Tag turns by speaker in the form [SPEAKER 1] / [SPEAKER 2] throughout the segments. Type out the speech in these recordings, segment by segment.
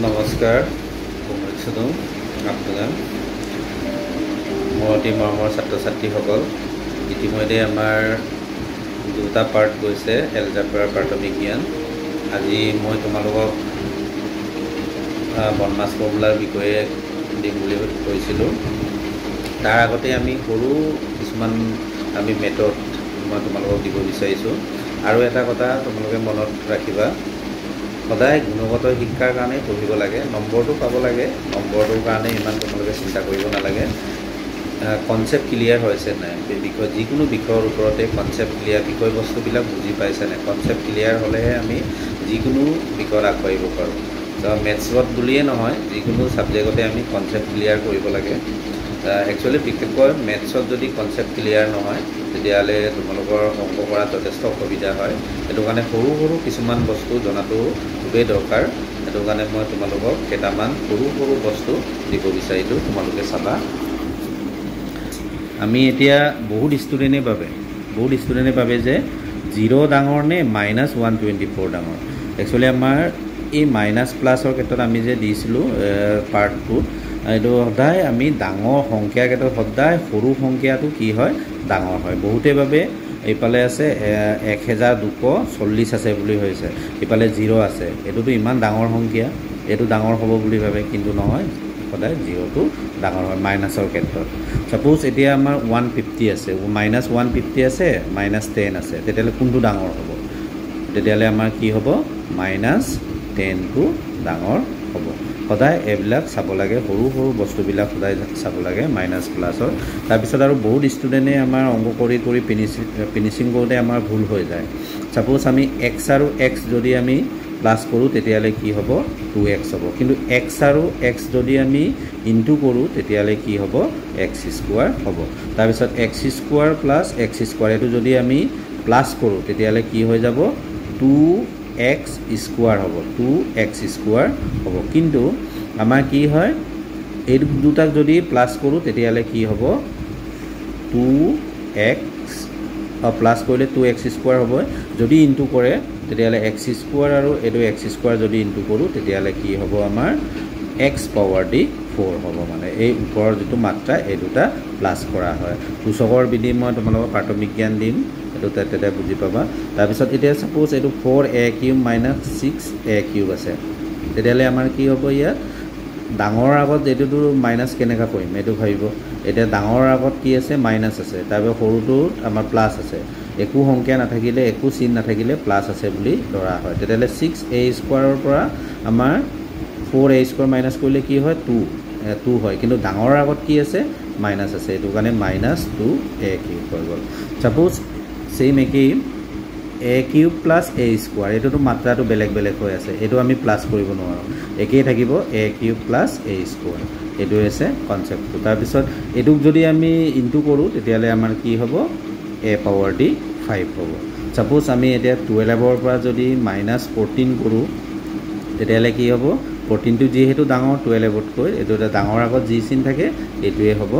[SPEAKER 1] নমস্কাৰ শুভেচ্ছাদম আপোনাক মোৰ অতি মৰমৰ ছাত্ৰ ছাত্ৰীসকল ইতিমধ্যে আমাৰ দুটা পাৰ্ট গৈছে এলজেব্ৰাৰ প্ৰাথমিক জ্ঞান আজি মই তোমালোকক বনমাছ ফৰ্মুলাৰ বিষয়ে দিম বুলি কৈছিলোঁ তাৰ আগতে আমি সৰু কিছুমান আমি মেথড মই তোমালোকক দিব বিচাৰিছোঁ আৰু এটা কথা তোমালোকে মনত ৰাখিবা সদায় গুণগত শিক্ষাৰ কাৰণে পঢ়িব লাগে নম্বৰটো পাব লাগে নম্বৰটোৰ কাৰণে ইমান তোমালোকে চিন্তা কৰিব নালাগে কনচেপ্ট ক্লিয়াৰ হৈছে নাই বিষয় যিকোনো বিষয়ৰ ওপৰতে কনচেপ্ট ক্লিয়াৰ বিষয়বস্তুবিলাক বুজি পাইছে নাই কনচেপ্ট ক্লিয়াৰ হ'লেহে আমি যিকোনো বিষয়ত আগবাঢ়িব পাৰোঁ মেথছত বুলিয়ে নহয় যিকোনো ছাবজেক্টতে আমি কনচেপ্ট ক্লিয়াৰ কৰিব লাগে একচুৱেলি বিশেষকৈ মেথছত যদি কনচেপ্ট ক্লিয়াৰ নহয় তেতিয়াহ'লে তোমালোকৰ অংক কৰাত যথেষ্ট অসুবিধা হয় সেইটো কাৰণে সৰু সৰু কিছুমান বস্তু জনাটো খুবেই দৰকাৰ সেইটো কাৰণে মই তোমালোকক কেইটামান সৰু সৰু বস্তু দিব বিচাৰিলোঁ তোমালোকে চাবা আমি এতিয়া বহুত ষ্টুডেণ্টে ভাবে যে 0 ডাঙৰ নে -124 ডাঙৰ একচুৱেলি আমাৰ এই মাইনাছ প্লাছৰ ক্ষেত্ৰত আমি যে দিছিলোঁ পাৰ্ট 2 এইটো সদায় আমি ডাঙৰ সংখ্যাৰ ক্ষেত্ৰত সদায় সৰু সংখ্যাটো কি হয় ডাঙৰ হয় বহুতে ভাবে এইফালে আছে 1240 আছে বুলি হৈছে এইফালে 0 আছে এইটোতো ইমান ডাঙৰ সংখ্যা এইটো ডাঙৰ হ'ব বুলি ভাবে কিন্তু নহয় সদায় 0টো ডাঙৰ হয় মাইনাছৰ ক্ষেত্ৰত সাপোজ এতিয়া আমাৰ 150 আছে -150 আছে -10 আছে তেতিয়াহ'লে কোনটো ডাঙৰ হ'ব তেতিয়াহ'লে আমাৰ কি হ'ব -10টো ডাঙৰ হ'ব সদায় এইবিলাক চাব লাগে সৰু সৰু বস্তুবিলাক সদায় চাব লাগে মাইনাছ প্লাছৰ তাৰপিছত আৰু বহুত ষ্টুডেণ্টে আমাৰ অংক কৰি ফিনিচিং কৰোঁতে আমাৰ ভুল হৈ যায় সাপোজ আমি x আৰু x যদি আমি প্লাছ কৰোঁ তেতিয়াহ'লে কি হ'ব 2x হ'ব কিন্তু x আৰু x যদি আমি ইনটু কৰোঁ তেতিয়াহ'লে কি হ'ব x² হ'ব তাৰপিছত x² প্লাছ x² এইটো যদি আমি প্লাছ কৰোঁ তেতিয়াহ'লে কি হৈ যাব 2x² হ'ব 2x² হ'ব কিন্তু আমাৰ কি হয় এই দুটাক যদি প্লাছ কৰোঁ তেতিয়াহ'লে কি হ'ব 2x প্লাছ কৰিলে 2x² হ'ব যদি ইনটু কৰে তেতিয়াহ'লে x² আৰু এইটো x² যদি ইনটু কৰোঁ তেতিয়াহ'লে কি হ'ব আমাৰ x পাৱাৰ দি 4 হ'ব মানে এই ওপৰৰ যিটো মাত্ৰা এই দুটা প্লাছ কৰা হয় সূচকৰ বিধি মই তোমালোকক প্ৰাথমিক জ্ঞান দিম এইটো তেতিয়া বুজি পাবা তাৰপিছত এতিয়া সাপোজ এইটো 4a³ - 6a³ আছে তেতিয়াহ'লে আমাৰ কি হ'ব ইয়াত ডাঙৰ আগত এইটোতো মাইনাছ কেনেকৈ কৰিম এইটো ভাবিব এতিয়া ডাঙৰ আগত কি আছে মাইনাছ আছে তাৰপিছত সৰুটোত আমাৰ প্লাছ আছে একো সংখ্যা নাথাকিলে একো চিন নাথাকিলে প্লাছ আছে বুলি ধৰা হয় তেতিয়াহ'লে 6a² পৰা আমাৰ 4a² মাইনাছ কৰিলে কি হয় 2 হয় কিন্তু ডাঙৰ আগত কি আছে মাইনাছ আছে এইটো কাৰণে -2a³ হৈ গ'ল সাপোজ চেম একেই a³ + a² এইটোতো মাত্ৰাটো বেলেগ হৈ আছে এইটো আমি প্লাছ কৰিব নোৱাৰোঁ একেই থাকিব a³ + a² এইটো হৈছে কনচেপ্টটো তাৰপিছত এইটোক যদি আমি ইনটু কৰোঁ তেতিয়াহ'লে আমাৰ কি হ'ব a পাৱাৰ দি 5 হ'ব সাপোজ আমি এতিয়া 12ৰ পৰা যদি -14 কৰোঁ তেতিয়াহ'লে কি হ'ব 14টো যিহেতু ডাঙৰ 12তকৈ এইটো এটা ডাঙৰ আগত যি চিন থাকে এইটোৱে হ'ব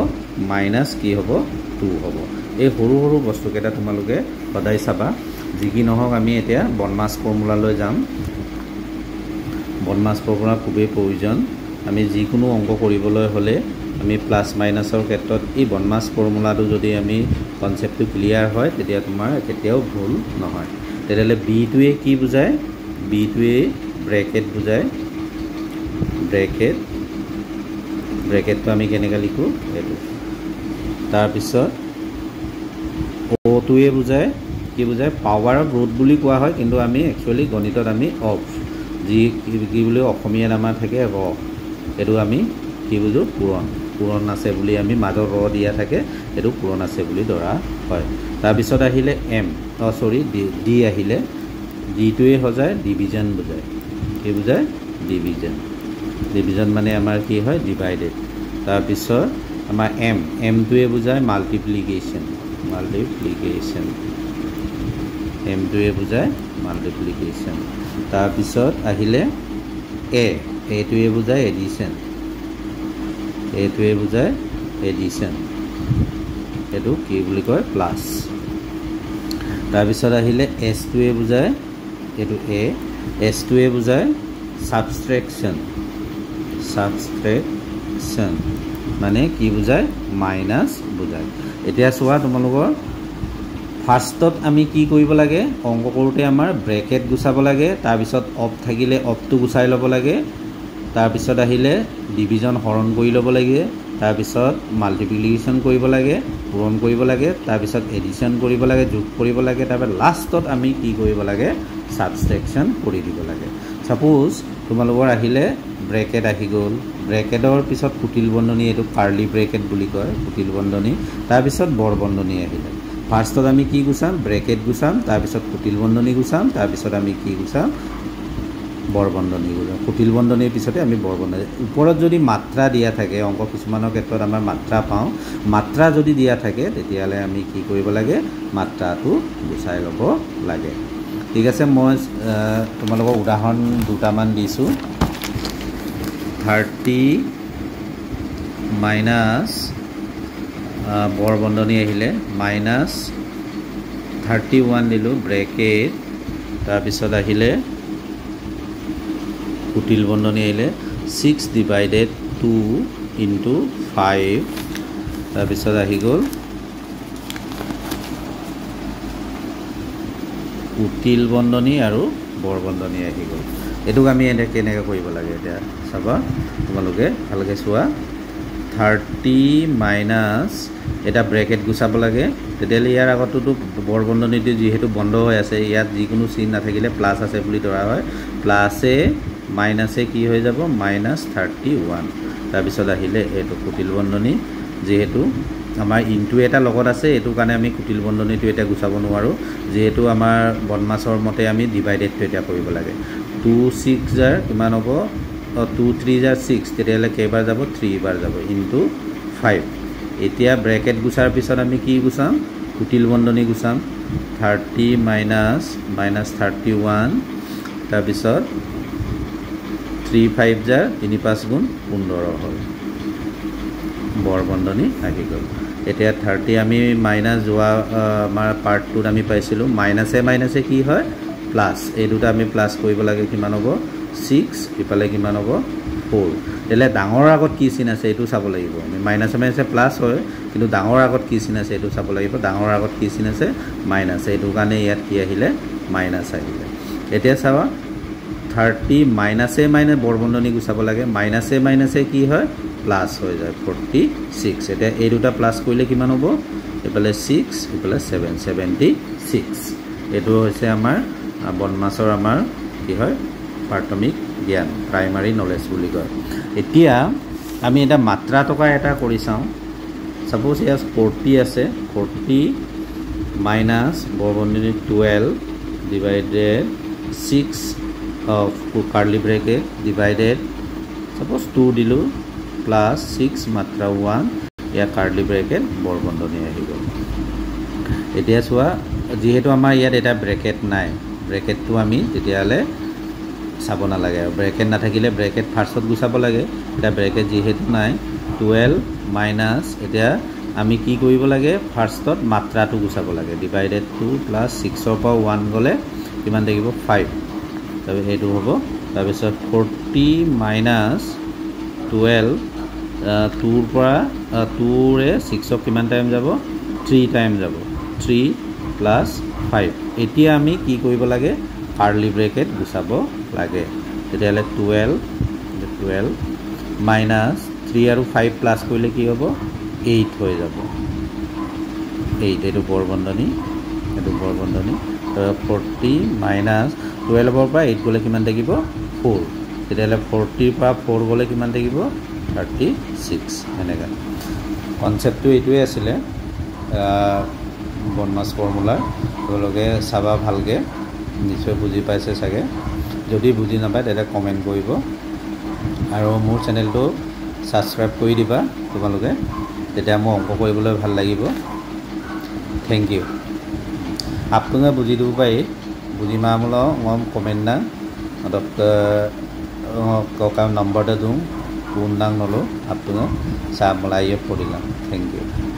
[SPEAKER 1] মাইনাছ কি হ'ব 2 হ'ব এই সৰু সৰু বস্তুকেইটা তোমালোকে সদায় চাবা যি কি নহওক আমি এতিয়া বনমাছ ফৰ্মুলালৈ যাম বনমাছ ফৰ্মুলা খুবেই প্ৰয়োজন আমি যিকোনো অংক কৰিবলৈ হ'লে আমি প্লাছ মাইনাছৰ ক্ষেত্ৰত এই বনমাছ ফৰ্মুলাটো যদি আমি কনচেপ্টটো ক্লিয়াৰ হয় তেতিয়া তোমাৰ কেতিয়াও ভুল নহয় তেতিয়াহ'লে বিটোৱে কি বুজায় বিটোৱে ব্ৰেকেট বুজায় ব্ৰেকেটটো আমি কেনেকৈ লিখোঁ এইটো তাৰপিছত অ'টোৱে বুজায় কি বুজায় পাৱাৰ অফ ৰুট বুলি কোৱা হয় কিন্তু আমি একচুৱেলি গণিতত আমি অফ যি কি বুলি অসমীয়াত আমাৰ থাকে ৰ এইটো আমি কি বুজোঁ পূৰণ আছে বুলি আমি মাজত দিয়া থাকে এইটো পূৰণ আছে বুলি ধৰা হয় তাৰপিছত আহিলে ডি আহিলে ডিটোৱে সজায় ডিভিজন বুজায় কি বুজায় ডিভিজন মানে আমাৰ কি হয় ডিভাইডেড তাৰপিছত আমাৰ এমটোৱে বুজায় মাল্টিপ্লিকেশ্যন এমটোৱে বুজায় মাল্টিপ্লিকেশ্যন তাৰপিছত আহিলে এইটোৱে বুজায় এডিশ্যন এইটো কি বুলি কয় প্লাছ তাৰপিছত আহিলে এছটোৱে বুজায় এইটো এছটোৱে বুজায় ছাবষ্ট্ৰেকশ্যন মানে কি বুজায় মাইনাছ বুজায় এতিয়া চোৱা তোমালোকৰ ফাৰ্ষ্টত আমি কি কৰিব লাগে অংক কৰোঁতে আমাৰ ব্ৰেকেট গুচাব লাগে তাৰপিছত অফ থাকিলে অফটো গুচাই ল'ব লাগে তাৰপিছত আহিলে ডিভিজন হৰণ কৰি ল'ব লাগে তাৰপিছত মাল্টিপ্লিকেশ্যন কৰিব লাগে পূৰণ কৰিব লাগে তাৰপিছত এডিশ্যন কৰিব লাগে যোগ কৰিব লাগে তাৰপিছত লাষ্টত আমি কি কৰিব লাগে ছাবষ্ট্ৰেকশ্যন কৰি দিব লাগে সাপোজ তোমালোকৰ আহিলে ব্ৰেকেট আহি গ'ল ব্ৰেকেটৰ পিছত কুটিল বন্ধনী এইটো কাৰ্লি ব্ৰেকেট বুলি কয় কুটিল বন্ধনী তাৰপিছত বৰ বন্ধনী আহিলে ফাৰ্ষ্টত আমি কি গুচাম ব্ৰেকেট গুচাম তাৰপিছত কুটিল বন্ধনী গুচাম তাৰপিছত আমি কি গুচাম বৰ বন্ধনী গুচাম কুটিল বন্ধনীৰ পিছতে আমি বৰ বন্ধনী ওপৰত যদি মাত্ৰা দিয়া থাকে অংক কিছুমানৰ ক্ষেত্ৰত আমাৰ মাত্ৰা পাওঁ মাত্ৰা যদি দিয়া থাকে তেতিয়াহ'লে আমি কি কৰিব লাগে মাত্ৰাটো গুচাই ল'ব লাগে ঠিক আছে মই তোমালোকক উদাহৰণ দুটামান দিছোঁ 30 মাইনাছ বৰ বন্ধনী আহিলে মাইনাছ 31 দিলোঁ ব্ৰেকেট তাৰপিছত আহিলে কুটিল বন্ধনী আহিলে 6 ডিভাইডেড 2 ইনটু 5 তাৰপিছত আহি গ'ল কুটিল বন্ধনী আৰু বৰ বন্ধনী আহি গ'ল এইটোক আমি কেনেকৈ কৰিব লাগে এতিয়া চাবা তোমালোকে ভালকৈ চোৱা 30 মাইনাছ এটা ব্ৰেকেট গুচাব লাগে তেতিয়াহ'লে ইয়াৰ আগততো বৰ বন্ধনীটো যিহেতু বন্ধ হৈ আছে ইয়াত যিকোনো চিন নাথাকিলে প্লাছ আছে বুলি ধৰা হয় প্লাছে মাইনাছে কি হৈ যাব মাইনাছ 31 তাৰপিছত আহিলে এইটো কুটিল বন্ধনী যিহেতু আমাৰ ইনটু এটা লগত আছে এইটো কাৰণে আমি কুটিল বন্ধনীটো এতিয়া গুচাব নোৱাৰোঁ যিহেতু আমাৰ বদমাছৰ মতে আমি ডিভাইডেডটো এতিয়া কৰিব লাগে 2 6 জাৰ কিমান হ'ব 2 3 জাৰ 6 তেতিয়াহ'লে কেইবাৰ যাব 3 বাৰ যাব ইনটু 5 এতিয়া ব্ৰেকেট গুচাৰ পিছত আমি কি গুচাম কুটিল বন্ধনী গুচাম 30 মাইনাছ 31 তাৰপিছত 3 5 জাৰ 3 5 গুণ 15 হ'ল বৰ বন্ধনী আহি গ'ল এতিয়া 30 আমি মাইনাছ যোৱা আমাৰ পাৰ্টটোত আমি পাইছিলোঁ মাইনাছে কি হয় প্লাছ এই দুটা আমি প্লাছ কৰিব লাগে কিমান হ'ব 6 ইফালে কিমান হ'ব 4 তেতিয়াহ'লে ডাঙৰ আগত কি চিন আছে এইটো চাব লাগিব আমি মাইনাছে প্লাছ হয় কিন্তু ডাঙৰ আগত কি চিন আছে এইটো চাব লাগিব ডাঙৰ আগত কি চিন আছে মাইনাছ এইটো কাৰণে ইয়াত কি আহিলে মাইনাছ আহিলে এতিয়া চাবা 30 মাইনাছে বৰ বন্ধনী গুচাব লাগে মাইনাছে কি হয় প্লাছ হৈ যায় 46 এতিয়া এই দুটা প্লাছ কৰিলে কিমান হ'ব এইফালে 6 এইফালে 7 76 এইটো হৈছে আমাৰ বদমাছৰ আমাৰ কি হয় প্ৰাথমিক জ্ঞান প্ৰাইমাৰী নলেজ বুলি কয় এতিয়া আমি এটা মাত্ৰা টকা এটা কৰি চাওঁ সাপোজ ইয়াত 40 আছে 40 মাইনাছ বৰ বন্ধনী 12 divided 6 of curly bracket divided suppose 2 দিলোঁ প্লাছ 6 মাত্ৰা 1 ইয়াত কাৰ্লি ব্ৰেকেট বৰ বন্ধনী আহি গ'ল এতিয়া চোৱা যিহেতু আমাৰ ইয়াত এটা ব্ৰেকেট নাই ব্ৰেকেটটো আমি তেতিয়াহ'লে চাব নালাগে আৰু ব্ৰেকেট নাথাকিলে ব্ৰেকেট ফাৰ্ষ্টত গুচাব লাগে এতিয়া ব্ৰেকেট যিহেতু নাই 12 মাইনাছ এতিয়া আমি কি কৰিব লাগে ফাৰ্ষ্টত মাত্ৰাটো গুচাব লাগে ডিভাইডেড 2 প্লাছ 6ৰ পৰা 1 গ'লে কিমান থাকিব 5 তাৰপিছত সেইটো হ'ব তাৰপিছত 40 মাইনাছ 12 2ৰ পৰা 2ৰে 6ক কিমান টাইম যাব 3 টাইম যাব 3 প্লাছ 5 এতিয়া আমি কি কৰিব লাগে কাৰ্লি ব্ৰেকেট গুচাব লাগে তেতিয়াহ'লে 12 মাইনাছ 3 আৰু 5 প্লাছ কৰিলে কি হ'ব 8 হৈ যাব 8 এইটো বৰ বন্ধনী 40 মাইনাছ 12ৰ পৰা 8 গ'লে কিমান থাকিব 4 তেতিয়াহ'লে 40ৰ পৰা 4 গ'লে কিমান থাকিব 36 এনেকৈ কনচেপ্টটো এইটোৱে আছিলে বদমাছ ফৰ্মুলাৰ তেওঁলোকে চাবা ভালকৈ নিশ্চয় বুজি পাইছে চাগে যদি বুজি নাপায় তেতিয়া কমেণ্ট কৰিব আৰু মোৰ চেনেলটো ছাবস্ক্ৰাইব কৰি দিবা তোমালোকে তেতিয়া মোৰ অংক কৰিবলৈ ভাল লাগিব থ্যাংক ইউ আপোনালোকে বুজি দিব পাৰি বুঝি मामला हम कमेंट ना मतलब का नंबर दूँ पूर्ण नलो आप सामला ये पढ़ी थैंक यू।